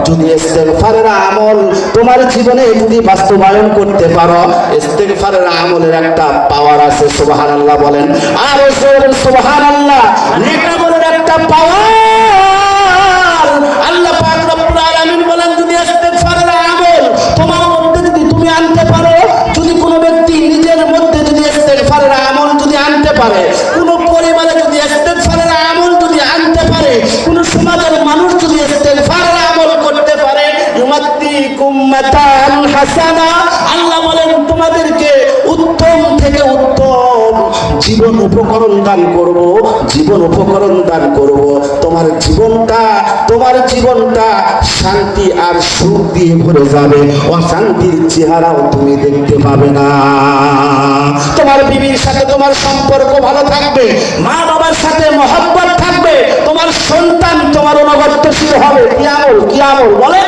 যদি ইস্তেগফারের আমল তোমার জীবনে যদি বাস্তবায়ন করতে পারো, ইস্তেগফারের আমলের একটা পাওয়ার আছে। সুবহানাল্লাহ বলেন, আর সুবহানাল্লাহ। নেক আমলের একটা পাওয়ার। আল্লাহ পাক রব্বুল আলামিন বলেন, যদি ইস্তেগফারের আমল তোমার মধ্যে যদি তুমি আনতে পারো, যদি কোনো ব্যক্তি নিজের মধ্যে যদি ইস্তেগফারের আমল যদি আনতে পারে, কোনো পরিবারে যদি ইস্তেগফারের আমল যদি আনতে পারে, কোনো সমাজের মানুষ যদি ইস্তেগফারের আমল করতে পারে, ইউমাত্তিকুম মাতান হাসানা, আল্লাহ বলেন তোমাদেরকে উত্তম থেকে উত্তম জীবন উপকরণ দান করব, জীবন উপকরণ দান করব। তোমার জীবনটা শান্তি আর সুখ দিয়ে ভরে যাবে, অশান্তির চেহারাও তুমি দেখতে পাবে না। তোমার বিবির সাথে তোমার সম্পর্ক ভালো থাকবে, মা বাবার সাথে মহব্বত থাকবে, তোমার সন্তান তোমার অনুগত্যশীল হবে। কি আমল বলে?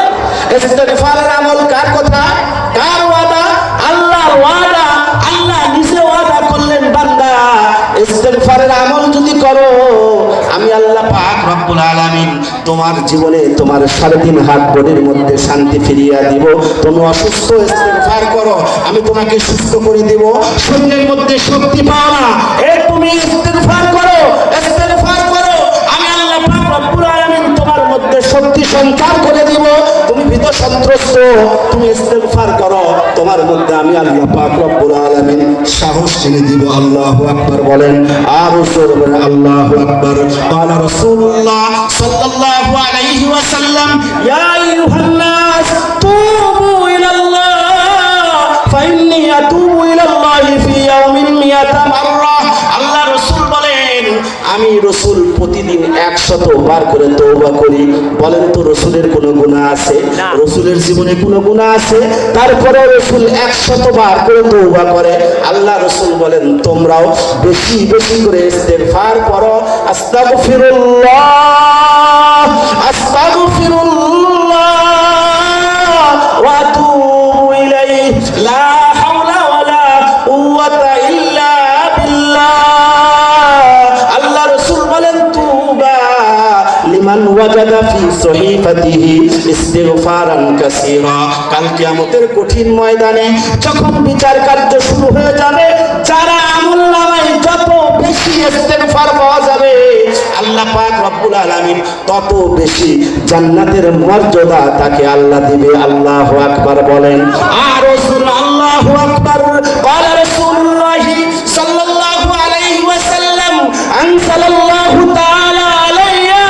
ইস্তেগফারের আমল কার কথা, কার ওয়াদা? আল্লাহর ওয়াদা। আল্লাহ নিজে ওয়াদা করলেন, বান্দা ইস্তেগফারের আমল যদি করো, আমি আল্লাহ পাক রব্বুল আলামিন তোমার জীবনে তোমার 3.5 হাত বডির মধ্যে শান্তি ফিরিয়ে দিব। তুমি অসুস্থ, ইস্তেগফার করো, আমি তোমাকে সুস্থ করে দিব। শরীরের মধ্যে শক্তি পাও না, তুমি ইস্তেগফার করো, আমি আল্লাহ পাক রব্বুল আলামিন তোমার মধ্যে শক্তি সঞ্চার করে দিব। তুমি ভীত সন্ত্রস্ত, তুমি ইস্তেগফার করো, তোমার মধ্যে আমি আল্লাহ পাক রব্বুল আলামিন সাহস এনে দিব। আল্লাহু আকবার বলেন, আর জোরে বলেন আল্লাহু আকবার। ক্বালা রাসূলুল্লাহ সাল্লাল্লাহু আলাইহি ওয়াসাল্লাম, ইয়া আইয়ুহান নাস তুবু ইলাল্লাহ ফাইন্নী আতুবু ইলাল্লাহি ফি ইয়াউমিন মিয়াতা মাররা। আল্লাহ রাসূল বলেন, আমি রাসূল প্রতিদিন 100 বার করে তওবা করি। বলেন তো রাসূলের কোনো গুনাহ আছে? রাসূলের জীবনে কোনো গুনাহ আছে? তারপরে রাসূল 100 বার করে তওবা করে। আল্লাহ রাসূল বলেন, তোমরাও বেশি বেশি করে ইস্তেগফার করো। আস্তাগফিরুল্লাহ, আস্তাগফিরুল্লাহ ওয়া আতুবু ইলাইহি, লা হাওলা ওয়ালা কুওয়াতা ইল্লা বিল্লাহ। আল্লাহ রাসূল বলেন, তুবা লিমান ওয়াজাদা ফি সহিফাতিহি ইস্তিগফারান কাসীরা। কাল কিয়ামতের কঠিন ময়দানে যখন বিচার কার্য শুরু হয়ে যাবে, যারা আমলনামায় যত বেশি ইস্তিগফার পাওয়া যাবে, আল্লাহ পাক রব্বুল আলামিন তত বেশি জান্নাতের মর্যাদা তাকে আল্লাহ দিবে। আল্লাহু আকবার বলেন, আর রাসূল আল্লাহু আকবার। ক্বালা রাসূলুল্লাহ সাল্লাল্লাহু আলাইহি ওয়াসাল্লাম, আনসালাল্লাহু তাআলা আলাইয়া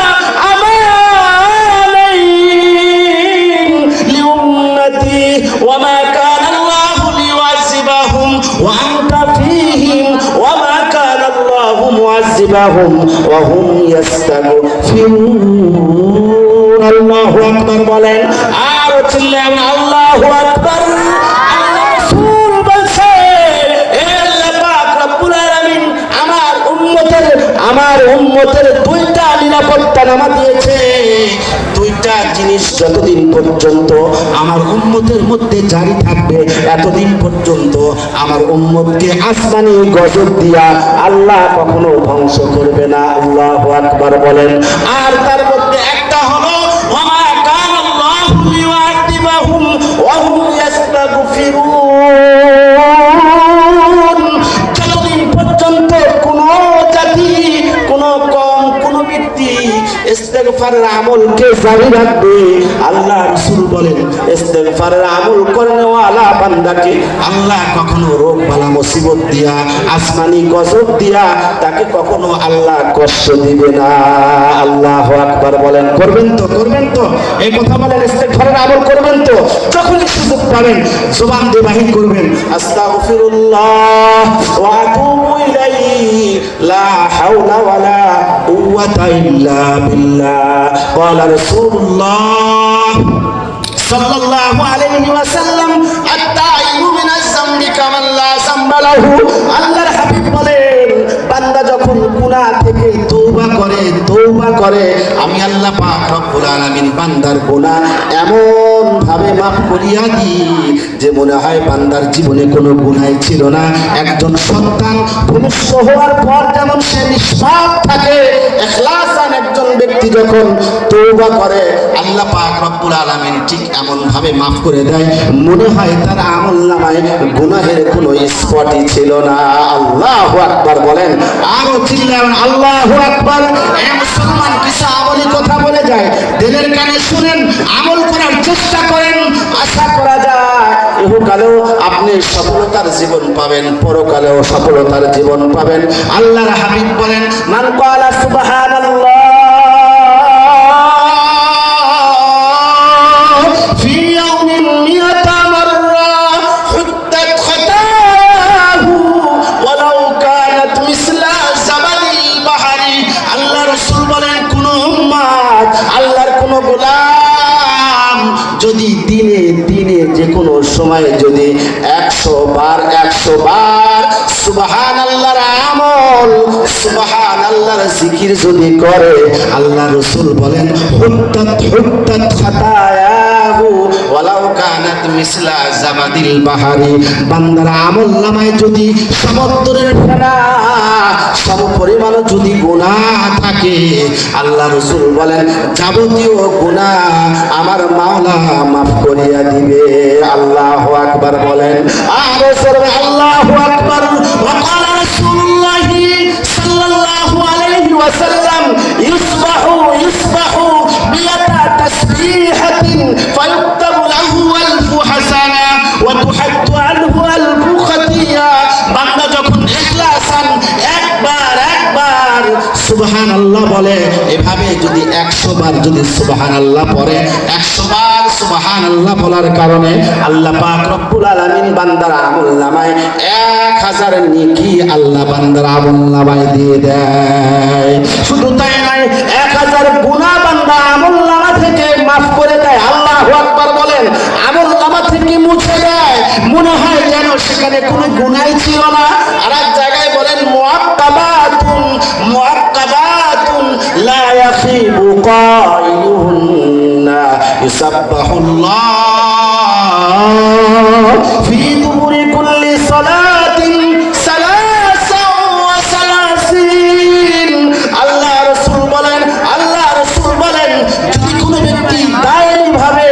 আমানাইন লিউম্মতি ওয়া মা কানা আল্লাহু লিউআযিবাহুম ওয়া আনতা ফীহিম ওয়া মা কানা আল্লাহু মুআযিবাহুম ওয়া হুম ইস্তাগফিরুন। আল্লাহু আকবার বলেন, আর চিল্লান আল্লাহু আকবার। আল্লাহ রাসূল বলেন, হে আল্লাহ পাক রব্বুল আলামিন আমার উম্মতের 2টা নিরাপত্তা নামা দিয়েছে। 2টা জিনিস যতদিন পর্যন্ত আমার উম্মতের মধ্যে জারি থাকবে, এতদিন পর্যন্ত আমার উম্মতকে আসমানি গজব দিয়া আল্লাহ কখনো ধ্বংস করবে না। আল্লাহু আকবার বলেন, আর তার মধ্যে একটা হলো ওয়া মা কানা আল্লাহু লিউআযিবাহুম ওয়া হুম ইস্তাগফিরুন। যতদিন পর্যন্ত কোনো জাতি, কোনো কম, কোনো ব্যক্তি ইস্তেগফারের আমলকে জারি রাখবে, আল্লাহ রাসূল বলেন, ইস্তেগফারের আমল করেওয়ালা বান্দাকে আল্লাহ কখনো রোগ বালা মুসিবত দিয়া, আসমানি গজব দিয়া তাকে কখনো আল্লাহ কষ্ট দিবে না। আল্লাহু আকবার বলেন, করবেন তো এই কথা বলেন, ইস্তেগফারের আমল করবেন তো? যখনই সুযোগ পাবেন জবান দিয়ে বাহির করবেন, আস্তাগফিরুল্লাহ ওয়া আতুবু ইলাইহি, লা হাওলা ওয়ালা কুওয়াতা ইল্লা বিল্লাহ। ক্বালা রাসূলুল্লাহ সাল্লাল্লাহু আলাইহি ওয়াসাল্লাম, আত-তাইবু মিনাজ যামবি কামান লা যামবা লাহু। আল্লাহর হাবিব বলেন, বান্দা যখন গুনাহ থেকে তওবা করে, আমি আল্লাহ পাক রব্বুল আলামিন বান্দার গুনাহ এমন ভাবে মাফ করিয়া দিই যে মনে হয় বান্দার জীবনে কোনো গুনাহই ছিল না। একজন সন্তান ভূমিষ্ঠ হওয়ার পর যেমন সে নিষ্পাপ থাকে, ইখলাসান একজন ব্যক্তি যখন তওবা করে, আল্লাহ পাক রব্বুল আলামিন ঠিক এমন ভাবে মাফ করে দেয় মনে হয় তার আমলনামায় গুনাহের কোনো স্পটই ছিল না। আল্লাহু আকবার বলেন, আরো চিল্লান আল্লাহু আকবার। এই মুসলমান কিছু আমলি কথা বলে যায়, দিলের কানে শুনেন, আমল করার চেষ্টা করেন, আশা করা যায় ইহকালেও আপনি সফলতার জীবন পাবেন, পরকালেও সফলতার জীবন পাবেন। আল্লাহর হাবিব বলেন, মান ক্বালা সুবহানাল্লাহ ফি ইয়াউমিন মিয়াতা মাররা হুদ্দাত খাতায়াহু ওয়ালাউ কানাত মিসলা জাবালিল বাহরি। আল্লাহ রাসূল বলেন, কোন উম্মত, আল্লাহর কোন গোলাম যদি দিনে দিনে যে কোনো সময়ে যদি 100 বার সুবহানাল্লাহর আমল, সুবহানাল্লাহর জিকির যদি করে, আল্লাহ রাসূল বলেন হুদ্দাত খাতায়াহু ওয়ালাউ কানাত মিসলা জাবাদিল বাহরি। বান্দার আমলনামায় যদি সমুদ্রের ফেনা সম পরিমাণ যদি গুনাহ থাকে, আল্লাহ রাসূল বলেন যাবতীয় গুনাহ আমার মাওলা মাফ করিয়া দিবে। আল্লাহু আকবার বলেন, আরো জোরে আল্লাহু আকবার। ওয়া ক্বালা রাসূলুল্লাহ সাল্লাল্লাহু আলাইহি ওয়াসাল্লাম ইসবাহু বিয়াতা তাসবিহাতিন ফায়ুক্তাবু লাহু আলফু হাসানা ওয়া তুহাদ্দু আনহু আলফু খাতিয়া। বান্দা যখন ইখলাসান একবার সুবহানাল্লাহ বলে, এভাবে যদি 100 বার যদি সুবহানাল্লাহ পড়ে, 100 বার সুবহানাল্লাহ বলার কারণে আল্লাহ পাক রব্বুল আলামিন বান্দার আমলনামায় 1000 নেকি আল্লাহ বান্দার আমলনামায় দিয়ে দেয়। শুধু তাই নয়, 1000 গুনাহ বান্দা আমলনামা থেকে মাফ করে দেয়। আল্লাহু আকবার বলেন, আমলনামা থেকে মুছে দেয়, মনে হয় যেন সেখানে কোনো গুনাহই ছিল না। আর এক জায়গায় বলেন মুআক্কাবাতুন লা ইয়াখিবু কাইলুহুন্না ইসাব্বাহুল্লাহ ফি দুবুরি কুল্লি সালাতিন সালাসাও ওয়া সালাসিন। আল্লাহ রাসূল বলেন যদি কোনো ব্যক্তি দায়ী ভাবে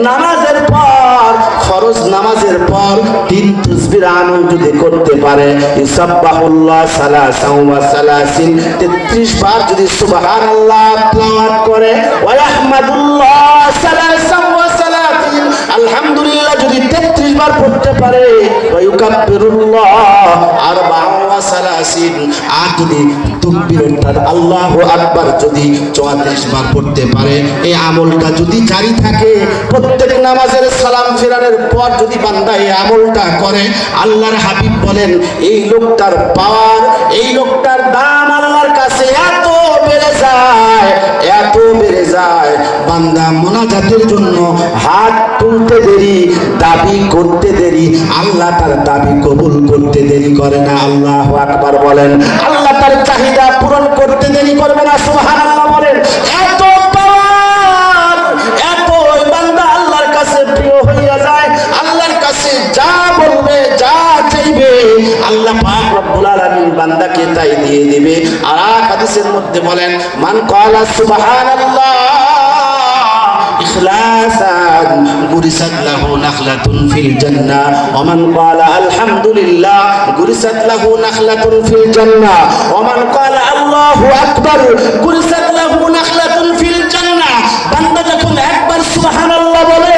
নামাজের পর, ফরজ নামাজের পর 3 তাসবিহ আমল যদি করতে পারে, ইসাব্বাহুল্লাহ সালাসাও ওয়া সালাসিন 33 বার যদি সুবহানাল্লাহ তেলাওয়াত করে, ওয়া ইয়াহমাদুল্লাহ সালাসাও ওয়া সালাসিন আলহামদুলিল্লাহ যদি 33 বার পড়তে পারে, ওয়া ইউকাব্বিরুল্লাহ আরবাআ ওয়া সালাসিন, আর যদি তাকবীর অর্থাৎ আল্লাহু আকবার যদি 34 বার পড়তে পারে, এই আমলটা যদি জারি থাকে, প্রত্যেক নামাজের সালাম ফেরানোর পর যদি বান্দা এই আমলটা করে, আল্লাহর হাবিব বলেন এই লোকটার পাওয়ার, এই লোকটার দাম আল্লাহর কাছে এত বেড়ে যায়, বান্দা মোনাজাতের জন্য হাত তুলতে দেরি, দাবি করতে দেরি, আল্লাহ তার দাবি কবুল করতে দেরি করে না। আল্লাহু আকবার বলেন, আল্লাহ তার চাহিদা পূরণ করতে দেরি করবে না। সুবহানাল্লাহ বলেন, এত পাওয়ার, এত বান্দা আল্লাহর কাছে প্রিয় হইয়া যায়, আল্লাহর কাছে যা বলবে, যা চাইবে, আল্লাহ পাক রব্বুল আলামিন বান্দাকে তাই দিয়ে দিবে। আর হাদিসের মধ্যে বলেন, মান ক্বালা সুবহানাল্লাহ ইখলাসান গুরিসাত লাহু নাখলাতুন ফিল জান্নাহ ওয়া মান ক্বালা আলহামদুলিল্লাহ গুরিসাত লাহু নাখলাতুন ফিল জান্নাহ ওয়া মান ক্বালা আল্লাহু আকবার গুরিসাত লাহু নাখলাতুন ফিল জান্নাহ। বান্দা যখন একবার সুবহানাল্লাহ বলে,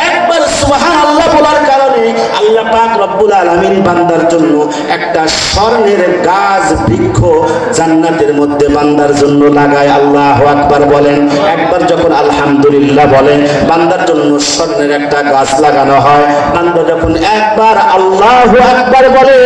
একবার সুবহানাল্লাহ বলার কারণে আল্লাহ পাক রব্বুল আলামিন বান্দার জন্য একটা স্বর্ণের গাছ বৃক্ষ জান্নাতের মধ্যে বান্দার জন্য লাগায়। আল্লাহু আকবার বলেন, একবার যখন আলহামদুলিল্লাহ বলে, বান্দার জন্য স্বর্ণের একটা গাছ লাগানো হয়। বান্দা যখন একবার আল্লাহু আকবার বলে,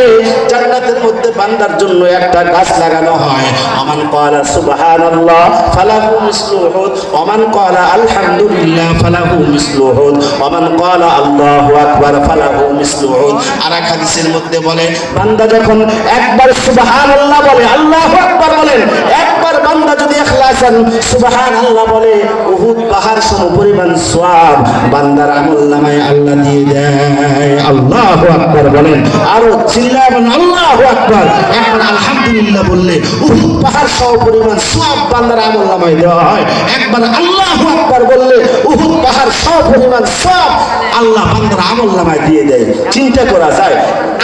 জান্নাতের মধ্যে বান্দার জন্য একটা গাছ লাগানো হয়। ওমান ক্বালা সুবহানাল্লাহ ফালাহু মিসলু উহুদ ওয়া মান ক্বালা আলহামদুলিল্লাহ ফালাহু মিসলু উহুদ ওয়া মান ক্বালা আল্লাহু আকবার ফালাহু মিসলু উহুদ। আর এক হাদিসের মধ্যে বলে, বান্দা যখন একবার সুবহানাল্লাহ বলে, আল্লাহু আকবার বলেন, একবার বান্দা যদি ইখলাসান সুবহানাল্লাহ বলে, উহুদ পাহাড় সমপরিমাণ সওয়াব বান্দার আমলনামায় আল্লাহ দিয়ে দেয়। আল্লাহু আকবার বলেন, আরো চিল্লাবেন আল্লাহু আকবার। আকবার, একবার আলহামদুলিল্লাহ বললে উহুদ পাহাড় সম পরিমাণ সওয়াব বান্দার আমলনামায় দেওয়া হয়। একবার আল্লাহু আকবার বললে উহুদ পাহাড় সম পরিমাণ সওয়াব আল্লাহ বান্দার আমলনামায় দিয়ে দেয়। চিন্তা করা যায়,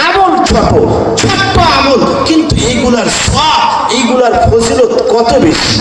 আমল ছোট ছোট্ট আমল, কিন্তু এইগুলার সওয়াব, এইগুলার ফজিলত কত বেশি।